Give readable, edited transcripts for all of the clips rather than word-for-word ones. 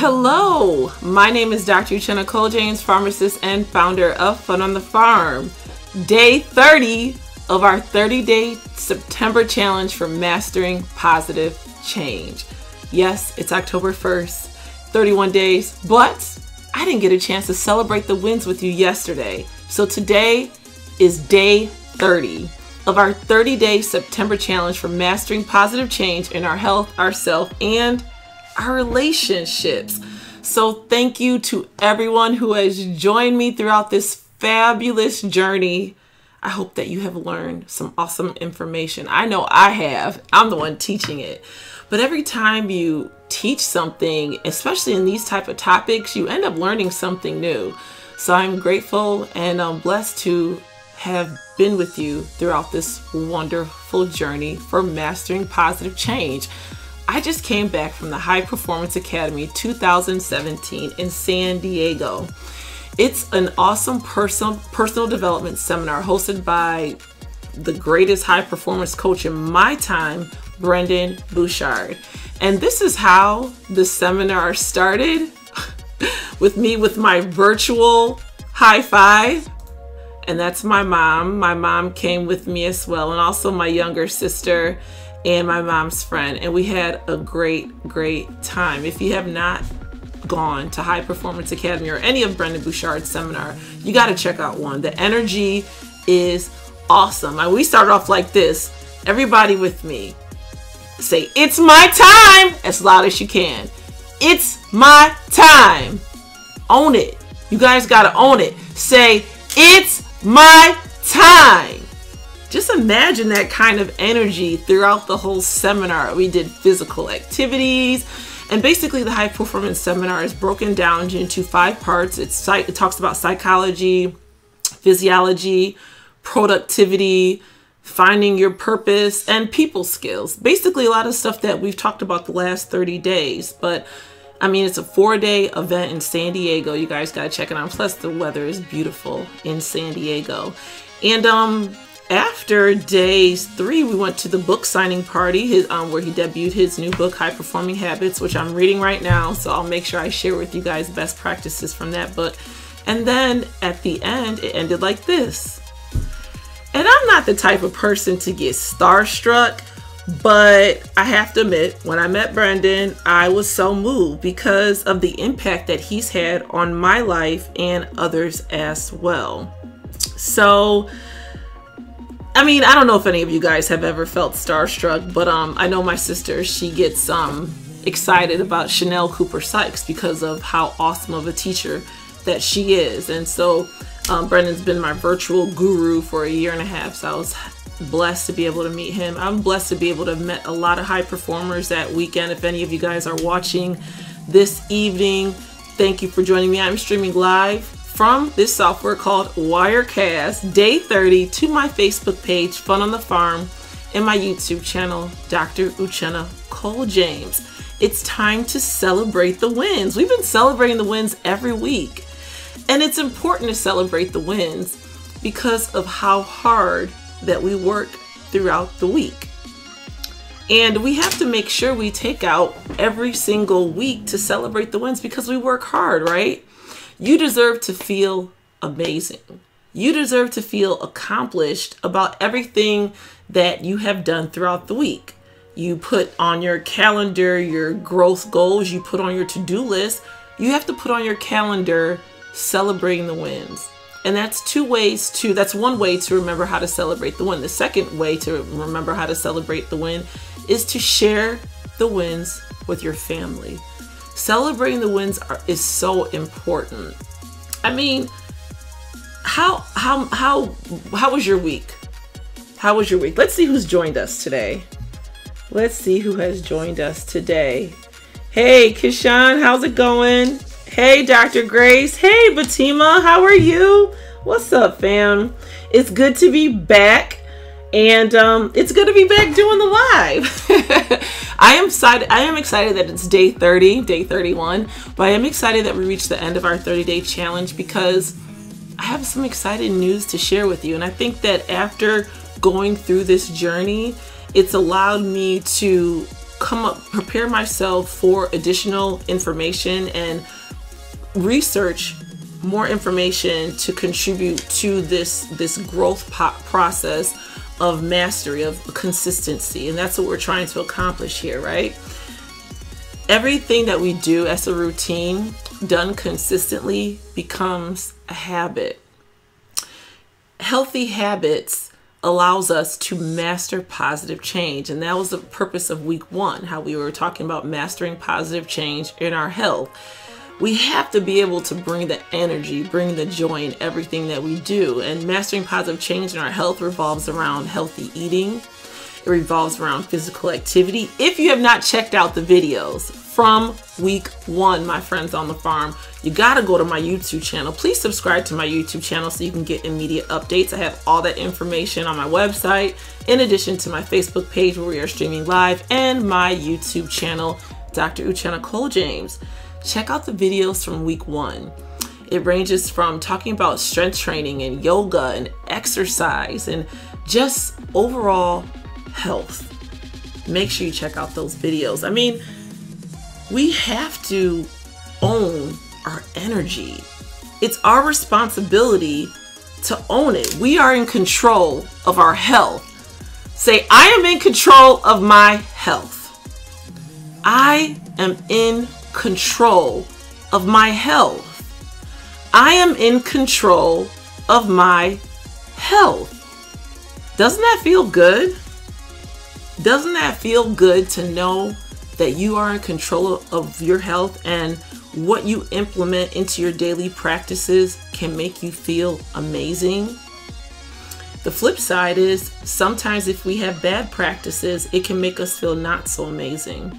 Hello, my name is Dr. Uchenna Kole-James, pharmacist and founder of Fun on the Farm. Day 30 of our 30-day September challenge for mastering positive change. Yes, it's October 1st, 31 days, but I didn't get a chance to celebrate the wins with you yesterday. So today is day 30 of our 30-day September challenge for mastering positive change in our health, ourself, and our relationships. So thank you to everyone who has joined me throughout this fabulous journey. I hope that you have learned some awesome information. I know I have. I'm the one teaching it. But every time you teach something, especially in these type of topics, you end up learning something new. So I'm grateful and I'm blessed to have been with you throughout this wonderful journey for mastering positive change. I just came back from the High Performance Academy 2017 in San Diego. It's an awesome personal development seminar hosted by the greatest high performance coach in my time, Brendon Burchard. And this is how the seminar started with me with my virtual high five. And that's my mom. My mom came with me as well, and also my younger sister and my mom's friend, and we had a great time. If you have not gone to High Performance Academy or any of Brendon Burchard's seminar, you got to check out one. The energy is awesome. And we started off like this. Everybody with me, say, "It's my time," as loud as you can. It's my time. Own it. You guys got to own it. Say, "It's my time." Just imagine that kind of energy throughout the whole seminar. We did physical activities, and basically the high performance seminar is broken down into 5 parts. It talks about psychology, physiology, productivity, finding your purpose, and people skills. Basically a lot of stuff that we've talked about the last 30 days. But I mean, it's a 4-day event in San Diego. You guys gotta check it out. Plus the weather is beautiful in San Diego. And after day 3, we went to the book signing party, where he debuted his new book, High Performing Habits, which I'm reading right now. So I'll make sure I share with you guys best practices from that book. And then at the end, it ended like this. And I'm not the type of person to get starstruck, but I have to admit, when I met Brendon, I was so moved because of the impact that he's had on my life and others as well. So I mean, I don't know if any of you guys have ever felt starstruck, but I know my sister, she gets excited about Chanel Cooper Sykes because of how awesome of a teacher that she is. And so Brendon's been my virtual guru for 1.5 years, so I was blessed to be able to meet him. I'm blessed to be able to have met a lot of high performers that weekend. If any of you guys are watching this evening, thank you for joining me. I'm streaming live from this software called Wirecast, day 30, to my Facebook page, Fun on the Farm, and my YouTube channel, Dr. Uchenna Kole-James. It's time to celebrate the wins. We've been celebrating the wins every week. And it's important to celebrate the wins because of how hard that we work throughout the week. And we have to make sure we take out every single week to celebrate the wins because we work hard, right? You deserve to feel amazing. You deserve to feel accomplished about everything that you have done throughout the week. You put on your calendar your growth goals, you put on your to-do list. You have to put on your calendar celebrating the wins. And that's one way to remember how to celebrate the win. The second way to remember how to celebrate the win is to share the wins with your family. Celebrating the wins is so important. I mean, how was your week? How was your week? Let's see who's joined us today. Let's see who has joined us today. Hey, Kishan, how's it going? Hey, Dr. Grace. Hey, Batima, how are you? What's up, fam? It's good to be back. And it's good to be back doing the live. I am excited that it's day 30, day 31, but I am excited that we reached the end of our 30-day challenge because I have some exciting news to share with you. And I think that after going through this journey, it's allowed me to prepare myself for additional information and research more information to contribute to this growth process of mastery, of consistency. And that's what we're trying to accomplish here, right? Everything that we do as a routine done consistently becomes a habit. Healthy habits allows us to master positive change. And that was the purpose of week 1, how we were talking about mastering positive change in our health. We have to be able to bring the energy, bring the joy in everything that we do. And mastering positive change in our health revolves around healthy eating. It revolves around physical activity. If you have not checked out the videos from week 1, my friends on the farm, you gotta go to my YouTube channel. Please subscribe to my YouTube channel so you can get immediate updates. I have all that information on my website, in addition to my Facebook page where we are streaming live, and my YouTube channel, Dr. Uchenna Kole-James. Check out the videos from week 1. It ranges from talking about strength training and yoga and exercise and just overall health. Make sure you check out those videos. I mean, we have to own our energy. It's our responsibility to own it. We are in control of our health. Say, I am in control of my health. I am in control of my health. I am in control of my health. Doesn't that feel good? Doesn't that feel good to know that you are in control of your health, and what you implement into your daily practices can make you feel amazing? The flip side is sometimes if we have bad practices, it can make us feel not so amazing.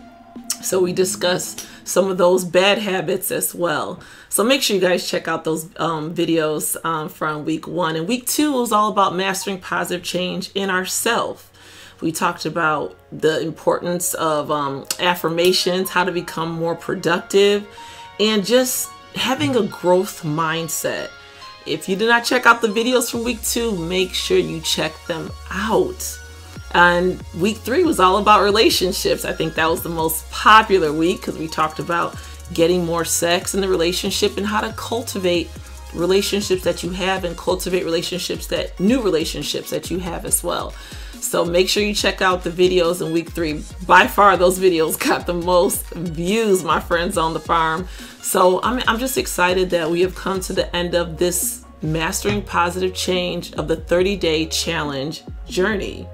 So we discuss some of those bad habits as well. So make sure you guys check out those videos from week 1. And week 2 was all about mastering positive change in ourselves. We talked about the importance of affirmations, how to become more productive, and just having a growth mindset. If you did not check out the videos from week 2, make sure you check them out. And week 3 was all about relationships. I think that was the most popular week because we talked about getting more sex in the relationship and how to cultivate relationships that you have and cultivate new relationships that you have as well. So make sure you check out the videos in week 3. By far, those videos got the most views, my friends on the farm. So I'm just excited that we have come to the end of this Mastering Positive Change of the 30-day challenge journey.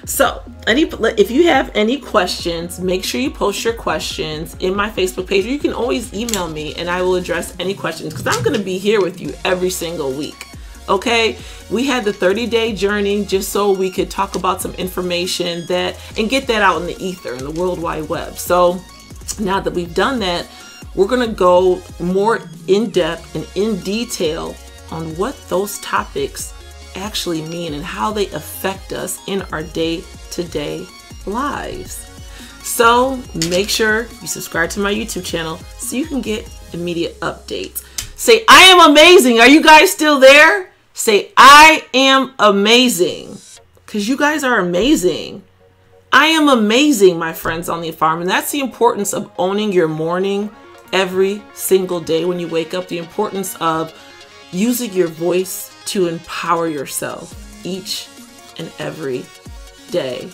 So if you have any questions, make sure you post your questions in my Facebook page, or you can always email me and I will address any questions because I'm going to be here with you every single week. Okay, we had the 30-day journey just so we could talk about some information and get that out in the ether, in the World Wide Web. So now that we've done that, we're going to go more in depth and in detail on what those topics actually mean and how they affect us in our day-to-day lives. So make sure you subscribe to my YouTube channel so you can get immediate updates. Say, I am amazing. Are you guys still there? Say, I am amazing, because you guys are amazing. I am amazing, my friends on the farm. And that's the importance of owning your morning every single day when you wake up. The importance of using your voice to empower yourself each and every day.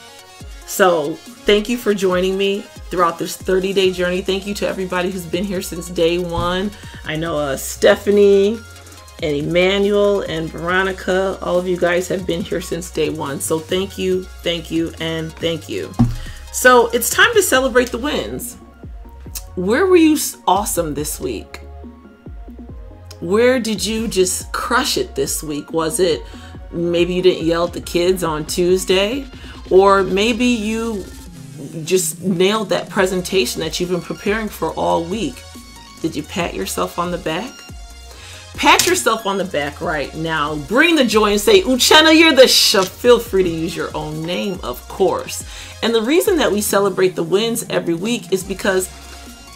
So thank you for joining me throughout this 30-day journey. Thank you to everybody who's been here since day 1. I know Stephanie and Emmanuel and Veronica, all of you guys have been here since day 1. So thank you, and thank you. So it's time to celebrate the wins. Where were you awesome this week? Where did you just crush it this week? Was it maybe you didn't yell at the kids on Tuesday? Or maybe you just nailed that presentation that you've been preparing for all week. Did you pat yourself on the back? Pat yourself on the back right now. Bring the joy and say, Uchenna, you're the Feel free to use your own name, of course. And the reason that we celebrate the wins every week is because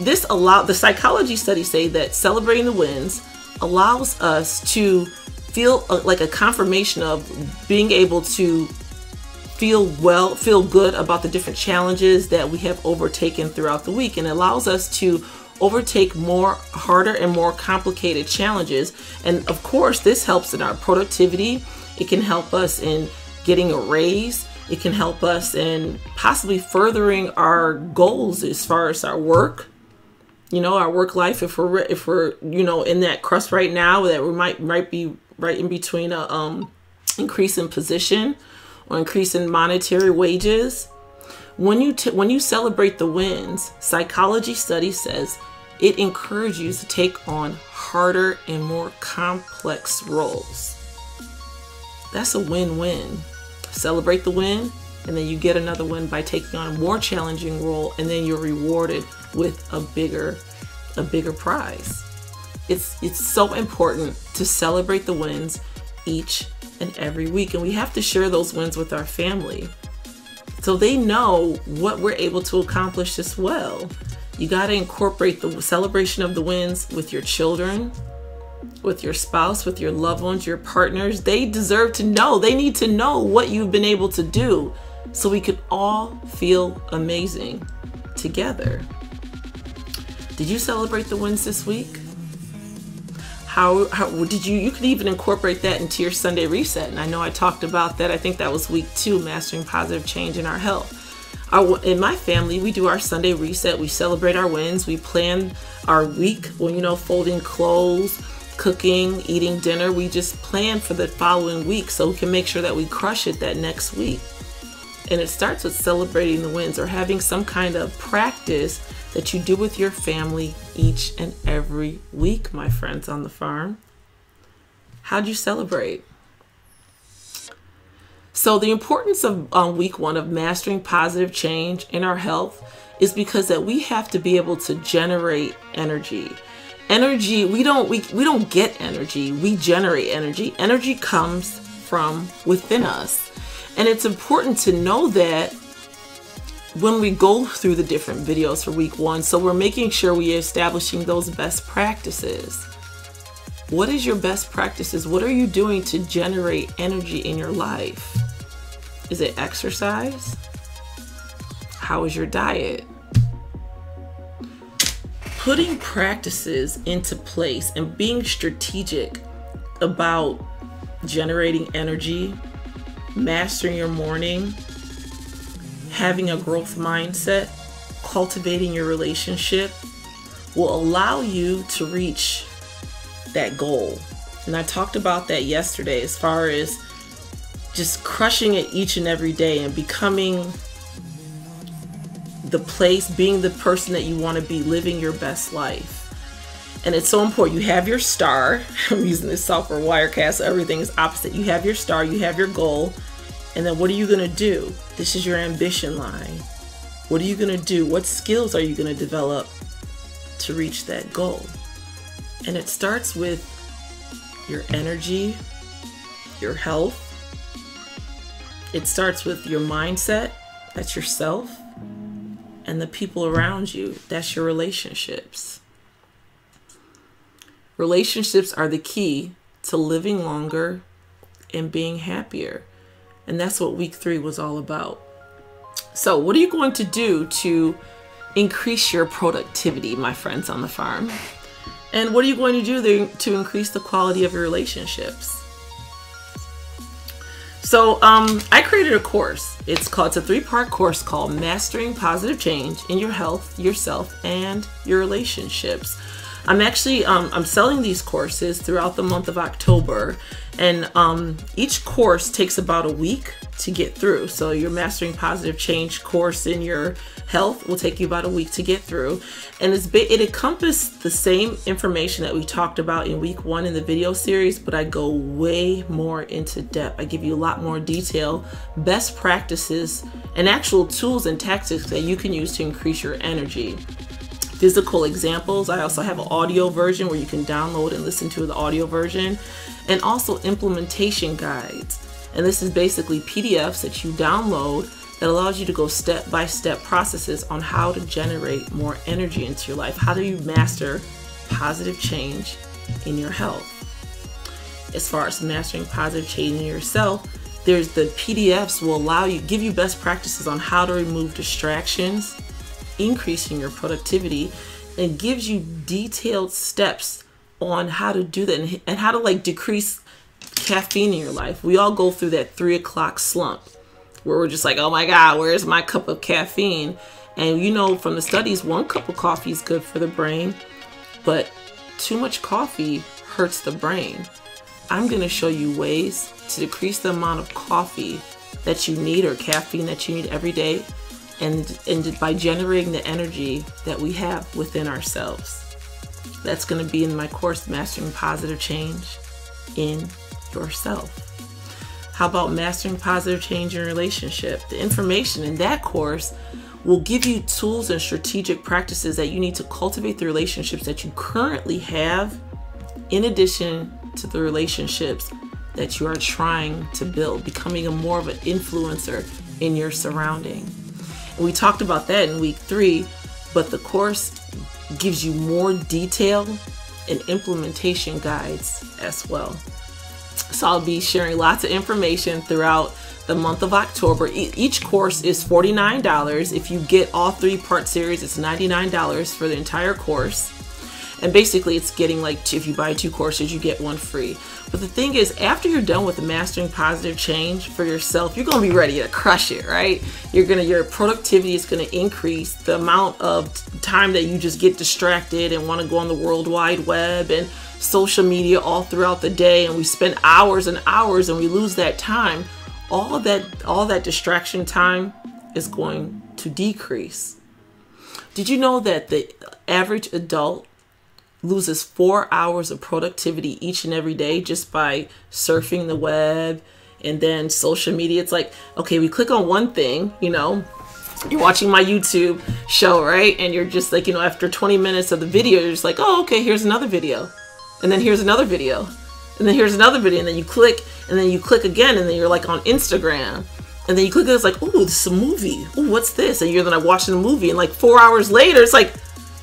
the psychology studies say that celebrating the wins allows us to feel like a confirmation of being able to feel good about the different challenges that we have overtaken throughout the week, and it allows us to overtake more harder and more complicated challenges. And of course, this helps in our productivity. It can help us in getting a raise. It can help us in possibly furthering our goals as far as our work, our work life. If we're in that crust right now, that we might be right in between a increase in position or increase in monetary wages. When you celebrate the wins, psychology study says it encourages you to take on harder and more complex roles. That's a win-win. Celebrate the win, and then you get another win by taking on a more challenging role, and then you're rewarded with a bigger prize. It's so important to celebrate the wins each and every week, and we have to share those wins with our family so they know what we're able to accomplish as well. You got to incorporate the celebration of the wins with your children, with your spouse, with your loved ones, your partners. They deserve to know. They need to know what you've been able to do so we could all feel amazing together. Did you celebrate the wins this week? How did you could even incorporate that into your Sunday reset. And I know I talked about that. I think that was week 2, mastering positive change in our health. In my family, we do our Sunday reset. We celebrate our wins. We plan our week. Folding clothes, cooking, eating dinner. We just plan for the following week so we can make sure that we crush it that next week. And it starts with celebrating the wins or having some kind of practice that you do with your family each and every week, my friends on the farm. How'd you celebrate? So the importance of week 1 of mastering positive change in our health is because that we have to be able to generate energy. Energy, we don't get energy, we generate energy. Energy comes from within us. And it's important to know that when we go through the different videos for week 1, so we're making sure we're establishing those best practices. What is your best practices? What are you doing to generate energy in your life? Is it exercise? How is your diet? Putting practices into place and being strategic about generating energy, mastering your morning, having a growth mindset, cultivating your relationship will allow you to reach that goal. And I talked about that yesterday as far as just crushing it each and every day and becoming the place, being the person that you want to be, living your best life. And it's so important. You have your star. I'm using this software Wirecast, so everything is opposite. You have your star, you have your goal, and then what are you going to do? This is your ambition line. What are you going to do? What skills are you going to develop to reach that goal? And it starts with your energy, your health. It starts with your mindset, that's yourself, and the people around you, that's your relationships. Relationships are the key to living longer and being happier. And that's what week 3 was all about. So what are you going to do to increase your productivity, my friends on the farm? And what are you going to do to increase the quality of your relationships? So I created a course. It's a 3-part course called Mastering Positive Change in Your Health, Yourself, and Your Relationships. I'm selling these courses throughout the month of October, and each course takes about a week to get through. So your Mastering Positive Change course in your health will take you about a week to get through, and it encompasses the same information that we talked about in week 1 in the video series, but I go way more into depth. I give you a lot more detail, best practices, and actual tools and tactics that you can use to increase your energy. Physical examples. I also have an audio version where you can download and listen to the audio version, and also implementation guides. And this is basically PDFs that you download that allows you to go step-by-step processes on how to generate more energy into your life. How do you master positive change in your health? As far as mastering positive change in yourself, There's the PDFs will allow you, give you best practices on how to remove distractions, increasing your productivity, and gives you detailed steps on how to do that and how to like decrease caffeine in your life. We all go through that 3 o'clock slump where we're just like, oh my God, where's my cup of caffeine? And you know, from the studies, 1 cup of coffee is good for the brain, but too much coffee hurts the brain. I'm going to show you ways to decrease the amount of coffee that you need, or caffeine that you need every day, and by generating the energy that we have within ourselves. That's going to be in my course, Mastering Positive Change in Yourself. How about Mastering Positive Change in Relationship? The information in that course will give you tools and strategic practices that you need to cultivate the relationships that you currently have, in addition to the relationships that you are trying to build, becoming more of an influencer in your surrounding. And we talked about that in week 3, but the course gives you more detail and implementation guides as well. So I'll be sharing lots of information throughout the month of October. Each course is $49. If you get all 3-part series, it's $99 for the entire course. And basically it's getting like, if you buy 2 courses, you get 1 free. But the thing is, after you're done with the Mastering Positive Change for yourself, you're going to be ready to crush it, right? Your productivity is going to increase. The amount of time that you just get distracted and want to go on the World Wide Web and social media all throughout the day, and we spend hours and hours and we lose that time. All that distraction time is going to decrease. Did you know that the average adult loses 4 hours of productivity each and every day just by surfing the web and then social media? It's like, okay, we click on one thing, you know, you're watching my YouTube show, right? And you're just like, you know, after 20 minutes of the video, you're just like, oh, okay, here's another video. And then here's another video. And then here's another video. And then you click, and then you click again, and then you're like on Instagram. And then you click, it's like, oh, this is a movie. Oh, what's this? And you're then watching the movie, and like 4 hours later, it's like,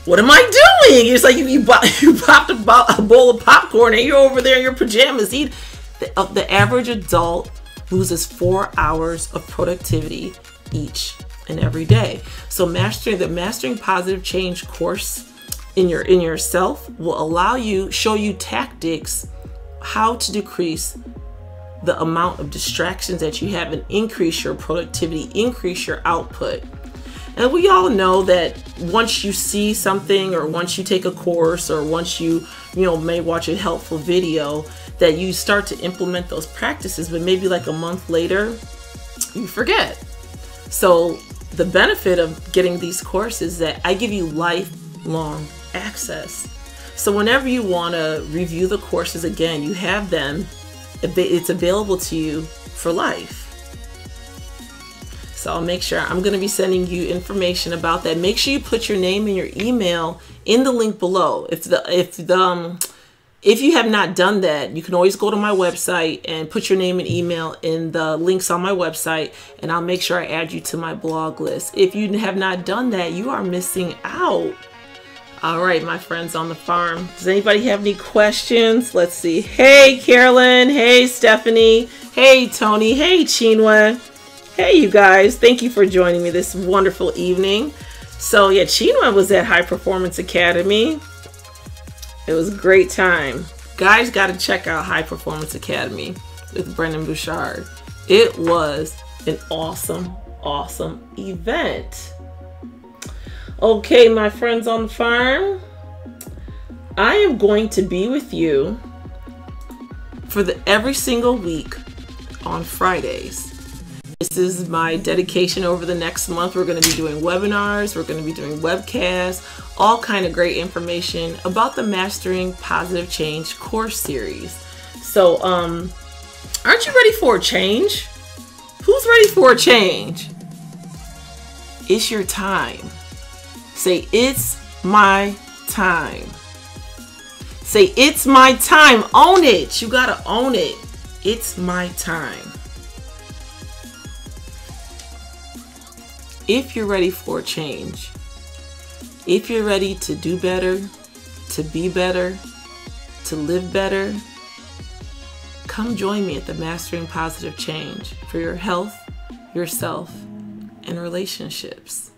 what am I doing? It's like you popped a bowl of popcorn and you're over there in your pajamas. The average adult loses 4 hours of productivity each and every day. So the Mastering Positive Change course in yourself will show you tactics how to decrease the amount of distractions that you have and increase your productivity, increase your output. And we all know that once you see something, or once you take a course, or once you may watch a helpful video, that you start to implement those practices, but maybe like a month later, you forget. So the benefit of getting these courses is that I give you lifelong access. So whenever you want to review the courses again, you have them. It's available to you for life. So I'll make sure I'm going to be sending you information about that. Make sure you put your name and your email in the link below. If you have not done that, you can always go to my website and put your name and email in the links on my website, and I'll make sure I add you to my blog list. If you have not done that, you are missing out. All right, my friends on the farm. Does anybody have any questions? Let's see. Hey, Carolyn. Hey, Stephanie. Hey, Tony. Hey, Chinwe. Hey, you guys. Thank you for joining me this wonderful evening. So, yeah, Chinwe was at High Performance Academy. It was a great time. Guys, got to check out High Performance Academy with Brendan Bouchard. It was an awesome, awesome event. Okay, my friends on the farm, I am going to be with you for every single week on Fridays. This is my dedication over the next month. We're going to be doing webinars. We're going to be doing webcasts, all kind of great information about the Mastering Positive Change course series. So, aren't you ready for a change? Who's ready for a change? It's your time. Say, it's my time. Say, it's my time. Own it. You got to own it. It's my time. If you're ready for a change, if you're ready to do better, to be better, to live better, come join me at the Mastering Positive Change for your health, yourself, and relationships.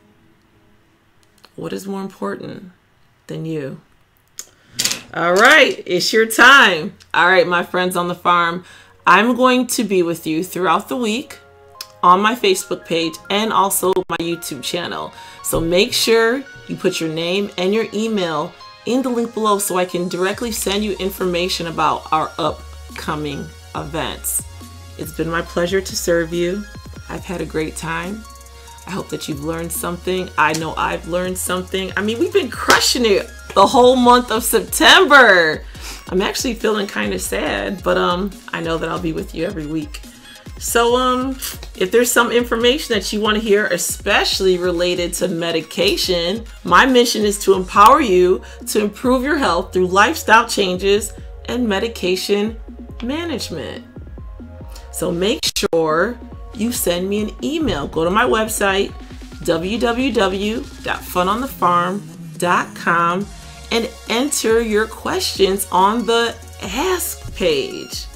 What is more important than you? All right, it's your time. All right, my friends on the farm, I'm going to be with you throughout the week on my Facebook page and also my YouTube channel. So make sure you put your name and your email in the link below so I can directly send you information about our upcoming events. It's been my pleasure to serve you. I've had a great time. I hope that you've learned something. I know I've learned something. I mean, we've been crushing it the whole month of September. I'm actually feeling kind of sad, but I know that I'll be with you every week. So if there's some information that you want to hear, especially related to medication, my mission is to empower you to improve your health through lifestyle changes and medication management. So make sure you send me an email. Go to my website, www.funonthefarm.com, and enter your questions on the Ask page.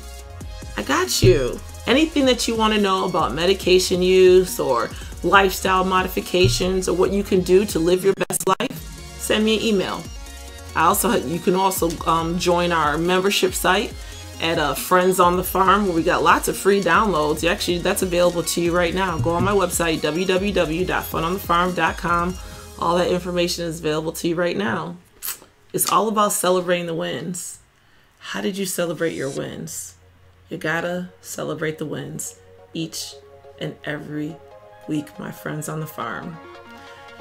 I got you. Anything that you want to know about medication use or lifestyle modifications or what you can do to live your best life, send me an email. You can also join our membership site at Friends on the Farm, where we got lots of free downloads. Actually, that's available to you right now. Go on my website, www.funonthefarm.com. All that information is available to you right now. It's all about celebrating the wins. How did you celebrate your wins? You gotta celebrate the wins each and every week, my friends on the farm.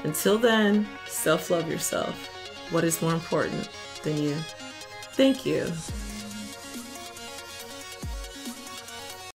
Until then, self-love yourself. What is more important than you? Thank you.